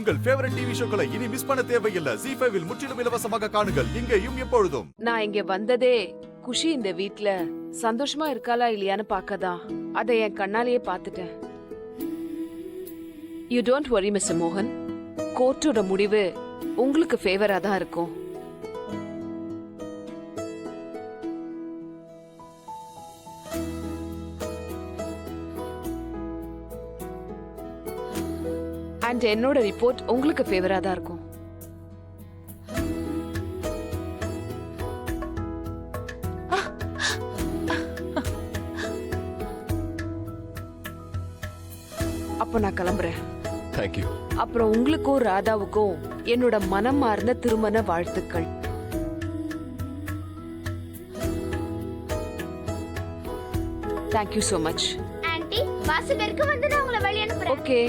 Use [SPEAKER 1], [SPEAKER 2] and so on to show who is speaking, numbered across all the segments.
[SPEAKER 1] உங்கள் favourite TV ஷோக்களை இனி miss பண்ண தேவையில்லை. ZEE5 இல் முற்றிலும் இலவசமாக காணுங்கள். இங்கேயும் எப்பொழுதும்.
[SPEAKER 2] நான் இங்க வந்ததே குஷி இந்த வீட்ல சந்தோஷமா இருக்காளா இல்லையான்னு பார்க்கதான். அதை என் கண்ணாலேயே பார்த்துட்டேன். யூ டோன்ட் வரி மிஸ்டர் மோகன். கோர்ட்டோட முடிவு உங்களுக்கு ஃபேவரா தான் இருக்கும். அண்ட் என்னோட ரிப்போர்ட் உங்களுக்கு ஃபேவரா தான் இருக்கும். அப்ப நான் கிளம்புறேன்.
[SPEAKER 3] Thank you.
[SPEAKER 2] அப்புறம் உங்களுக்கும் ராதாவுக்கும் என்னோட மனம் மார்ந்த திருமண வாழ்த்துக்கள். Thank you so much.
[SPEAKER 4] Anti வாசல் வரைக்கும் வந்து நான் உங்களை வழி அனுப்புறேன்.
[SPEAKER 2] ஓகே.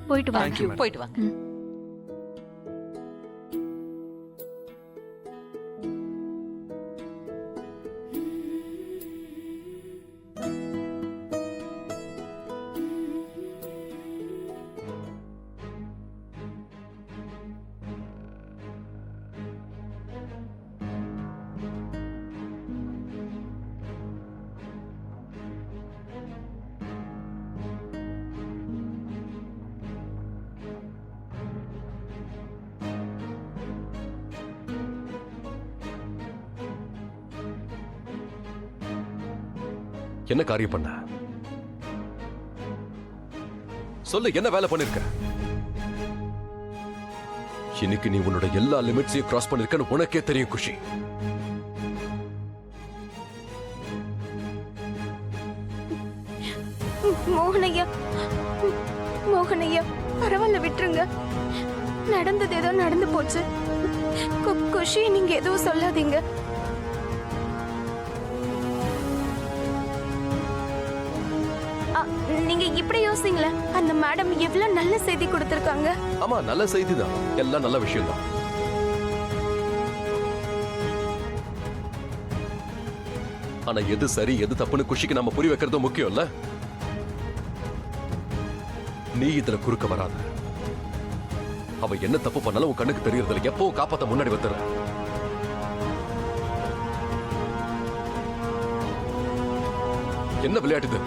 [SPEAKER 5] போயிட்டு வாங்க.
[SPEAKER 3] Thank you, madam.
[SPEAKER 5] போயிட்டு வாங்க.
[SPEAKER 3] என்ன காரியம் பண்ண? சொல்லு, என்ன வேலை பண்ணிருக்க? இன்னைக்கு நீ உன்னோட எல்லா லிமிட்ஸையும் கிராஸ் பண்ணிருக்கன்னு உனக்கே தெரியும் குஷி.
[SPEAKER 4] மோகனையா, மோகனையா, பரவாயில்ல விட்டுருங்க. நடந்தது ஏதோ நடந்து போச்சு. குஷி, நீங்க எதுவும் சொல்லாதீங்க. நீங்க இப்படி யோசிங்களே, அந்த மேடம் எவ்வளவு நல்ல செய்தி கொடுத்திருக்காங்க.
[SPEAKER 3] ஆமா, நல்ல செய்தி தான். எல்லாம் நல்ல விஷயம் தான். ஆனா எது சரி எது தப்புன்னு குஷிக்கு நம்ம புரிய வைக்கிறது முக்கியம் இல்ல? நீ இதுல குறுக்க வராத. அவ என்ன தப்பு பண்ணாலும் உன் கண்ணுக்கு தெரியறதில்ல. எப்பவும் காப்பாத்த முன்னாடி வந்துடுற. என்ன விளையாட்டுது?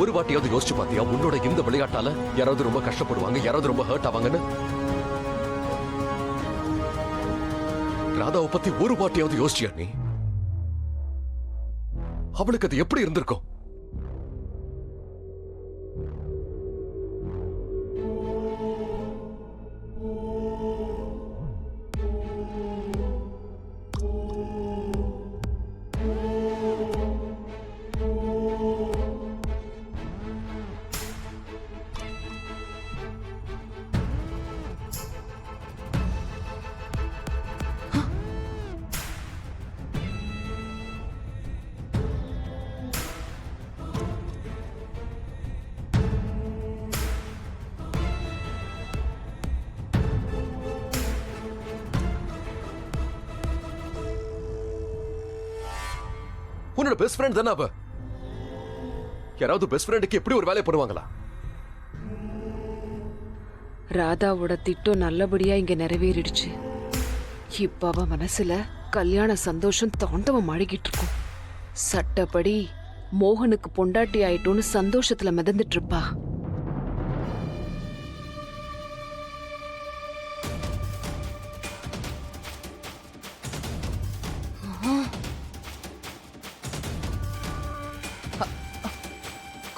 [SPEAKER 3] ஒரு வாட்டியாவது யோசிச்சு பாத்தியா, உன்னோட இந்த விளையாட்டால யாராவது ரொம்ப கஷ்டப்படுவாங்க, யாராவது ரொம்ப ஹர்ட் ஆவாங்கன்னு? ராதாவை பத்தி ஒரு வாட்டியாவது யோசிச்சியா நீ? அவளுக்கு அது எப்படி இருந்திருக்கும்? உன்னோட பெஸ்ட் ஃப்ரெண்ட் தானே அவ. யாராவது பெஸ்ட் ஃப்ரெண்டுக்கு எப்படி ஒரு வேலையை பண்ணுவாங்களா?
[SPEAKER 2] ராதாவோட திட்டம் நல்லபடியா இங்க நிறைவேறிடுச்சு. இப்ப அவ மனசுல கல்யாண சந்தோஷம் தாண்டவம் ஆடிக்கிட்டு இருக்கும். சட்டப்படி மோகனுக்கு பொண்டாட்டி ஆயிட்டோன்னு சந்தோஷத்துல மிதந்துட்டு இருப்பா.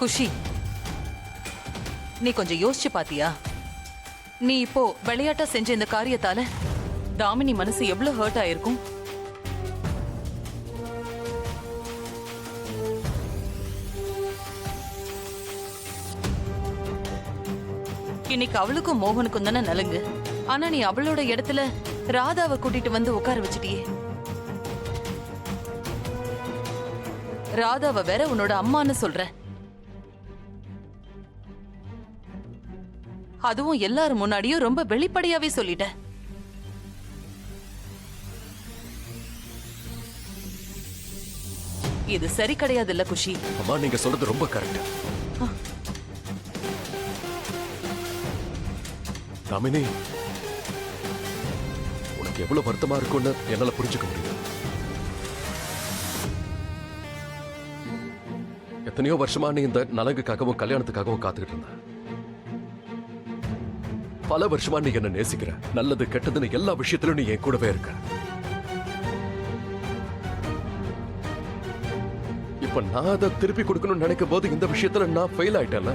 [SPEAKER 5] குஷி, நீ கொஞ்சம் யோசிச்சு பாத்தியா? நீ இப்போ விளையாட்டா செஞ்ச இந்த காரியத்தால தாமினி மனசு எவ்வளவு ஹர்ட் ஆயிருக்கும். இன்னைக்கு அவளுக்கும் மோகனுக்கும் தானே நலுங்கு. ஆனா நீ அவளோட இடத்துல ராதாவை கூட்டிட்டு வந்து உட்கார வச்சிட்டியே. ராதாவை வேற உன்னோட அம்மான்னு சொல்ற. அதுவும் எல்லாரும் முன்னாடியும் ரொம்ப வெளிப்படையாவே சொல்லிட்ட. இது சரி கிடையாது இல்ல குஷி.
[SPEAKER 3] அம்மா நீங்க சொல்றது ரொம்ப கரெக்ட். தாமினி, உனக்கு எவ்வளவு வருத்தமா இருக்கும்னு என்னால புரிஞ்சுக்க முடியும். எத்தனையோ வருஷமா நீ இந்த நலங்குக்காகவும் கல்யாணத்துக்காகவும் காத்துக்கிட்டு இருந்த. பல வருஷமா நீ என்ன நேசிக்கிற. நல்லது கெட்டதுன்னு எல்லா விஷயத்திலும் நீ என் கூடவே இருக்க. இப்ப நான் அதை திருப்பி கொடுக்கணும்னு நினைக்கும் போது இந்த விஷயத்துல நான் fail ஆயிட்டேன்ல.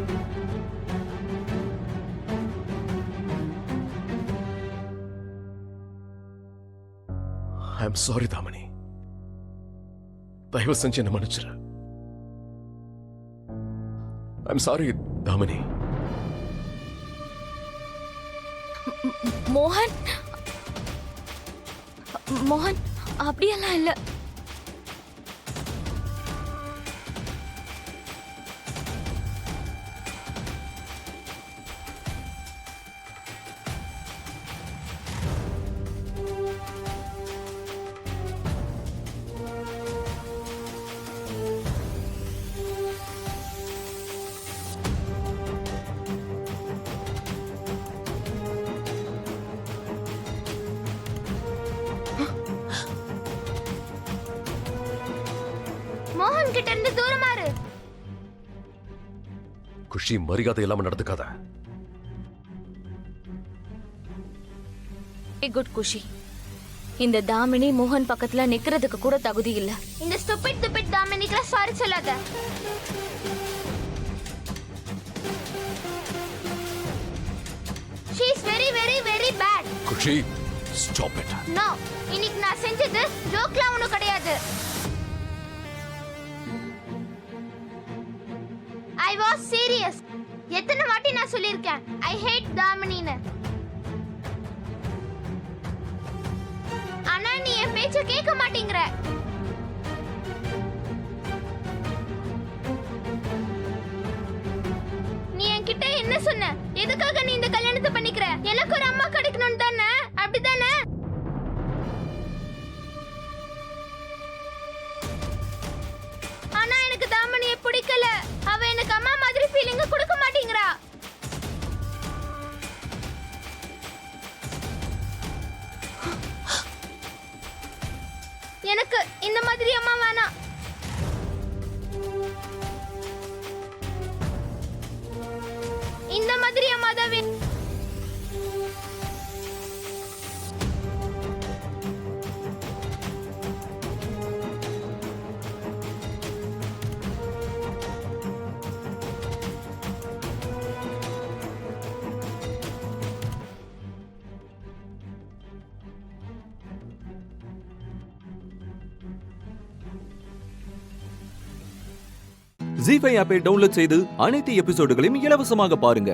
[SPEAKER 3] I am sorry Damini. தயவு செஞ்சு என்ன மன்னிச்சிரு. I am sorry Damini.
[SPEAKER 4] மோகன் மோகன் அப்படியெல்லாம் இல்ல. மோகன் கிட்ட இருந்து தூரமா இரு.
[SPEAKER 3] குஷி, மரியாதை இல்லாம நடந்துக்காத.
[SPEAKER 4] குட் குஷி, இந்த தாமினி மோகன் பக்கத்துல நிக்கிறதுக்கு கூட தகுதி இல்ல. இந்த ஸ்டூபிட் தாமினிக்கு சாரி சொல்லாத. She is very very very bad.
[SPEAKER 3] Khushi, stop it.
[SPEAKER 4] No, இன்னைக்கு நான் செஞ்சது ஜோக்லாம் ஒண்ணும் கிடையாது. I was serious. எத்தனை வாட்டி நான் சொல்லிருக்கேன் I hate தாமினின்னு. ஆனா நீ என் பேச்ச கேட்க மாட்டேங்கிற. நீ என்கிட்ட என்ன சொன்ன? எதுக்காக நீ இந்த கல்யாணத்தை பண்ணிக்கிற? எனக்கு ஒரு அம்மா கிடைக்கணும் தானே? அப்படிதானே? ஆனா எனக்கு தாமனியை பிடிக்கல. அவ எனக்கு அம்மா மாதிரி ஃபீலிங்க கொடுக்க மாட்டேங்கிறா. எனக்கு இந்த மாதிரி அம்மா வேணாம். இந்த மாதிரி அம்மா தான் வேணும்.
[SPEAKER 6] ஜீ5 ஆப்பை டவுன்லோட் செய்து அனைத்து எபிசோடுகளையும் இலவசமாக பாருங்க.